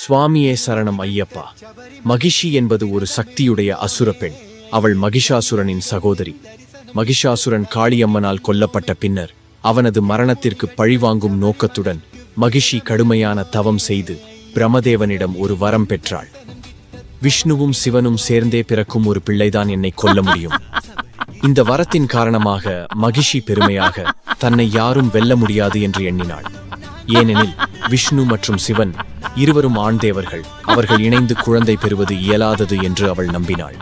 சுவாமியே சரணம் ஐயப்பா. மகிஷி என்பது ஒரு சக்தியுடைய அசுர பெண். அவள் மகிஷாசுரனின் சகோதரி. மகிஷாசுரன் காளியம்மனால் கொல்லப்பட்ட பின்னர் அவனது மரணத்திற்கு பழிவாங்கும் நோக்கத்துடன் மகிஷி கடுமையான தவம் செய்து பிரமதேவனிடம் ஒரு வரம் பெற்றாள். விஷ்ணுவும் சிவனும் சேர்ந்தே பிறக்கும் ஒரு பிள்ளைதான் என்னை கொல்ல முடியும். இந்த வரத்தின் காரணமாக மகிஷி பெருமையாக தன்னை யாரும் வெல்ல முடியாது என்று எண்ணினாள். ஏனெனில் விஷ்ணு மற்றும் சிவன் இருவரும் ஆண் தேவர்கள். அவர்கள் இணைந்து குழந்தை பெறுவது இயலாதது என்று அவள் நம்பினாள்.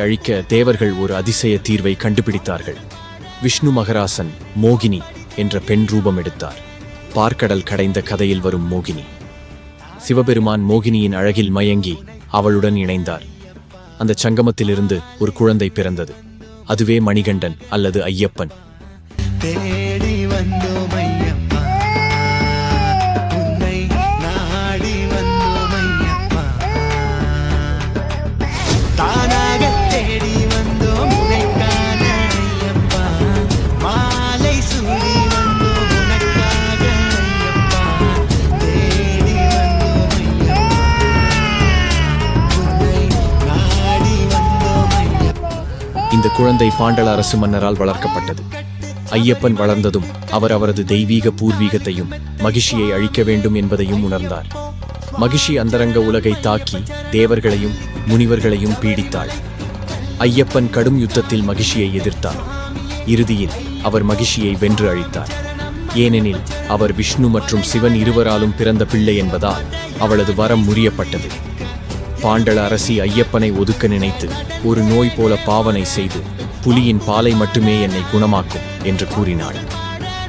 அழிக்க தேவர்கள் ஒரு அதிசய தீர்வை கண்டுபிடித்தார்கள். விஷ்ணு மகராசன் மோகினி என்ற பெண் ரூபம் எடுத்தார். பார்க்கடல் கடைந்த கதையில் வரும் மோகினி. சிவபெருமான் மோகினியின் அழகில் மயங்கி அவளுடன் இணைந்தார். அந்த சங்கமத்திலிருந்து ஒரு குழந்தை பிறந்தது. அதுவே மணிகண்டன் அல்லது ஐயப்பன். இந்த குழந்தை பாண்டல அரசு மன்னரால் வளர்க்கப்பட்டது. ஐயப்பன் வளர்ந்ததும் அவர் அவரது தெய்வீக பூர்வீகத்தையும் மகிஷியை அழிக்க வேண்டும் என்பதையும் உணர்ந்தார். மகிஷி அந்தரங்க உலகை தாக்கி தேவர்களையும் முனிவர்களையும் பீடித்தாள். ஐயப்பன் கடும் யுத்தத்தில் மகிஷியை எதிர்த்தார். இறுதியில் அவர் மகிஷியை வென்று அழித்தார். ஏனெனில் அவர் விஷ்ணு மற்றும் சிவன் இருவராலும் பிறந்த பிள்ளை என்பதால் அவளது வரம் முறியப்பட்டது. பாண்டல அரசி ஐயப்பனை ஒதுக்க நினைத்து ஒரு நோய் போல பாவனை செய்து புலியின் பாலை மட்டுமே என்னை குணமாக்கும் என்று கூறினாள்.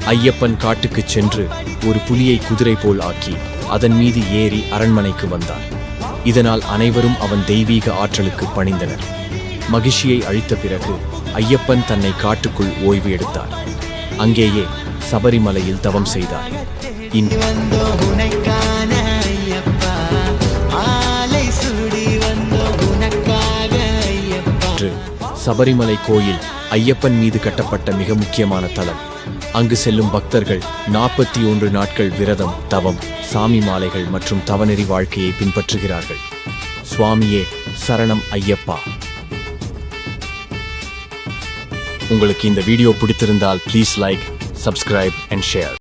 ஐயப்பன் காட்டுக்குச் சென்று ஒரு புலியை குதிரை போல் ஆக்கி அதன் மீது ஏறி அரண்மனைக்கு வந்தார். இதனால் அனைவரும் அவன் தெய்வீக ஆற்றலுக்கு பணிந்தனர். மகிஷியை அழித்த பிறகு ஐயப்பன் தன்னை காட்டுக்குள் ஓய்வு எடுத்தார். அங்கேயே சபரிமலையில் தவம் செய்தார். சபரிமலை கோயில் ஐயப்பன் மீது கட்டப்பட்ட மிக முக்கியமான தலம். அங்கு செல்லும் பக்தர்கள் 41 நாட்கள் விரதம், தவம், சாமி மாலைகள் மற்றும் தவநெறி வாழ்க்கையை பின்பற்றுகிறார்கள். சுவாமியே சரணம் ஐயப்பா. உங்களுக்கு இந்த வீடியோ பிடித்திருந்தால் please like, subscribe and share.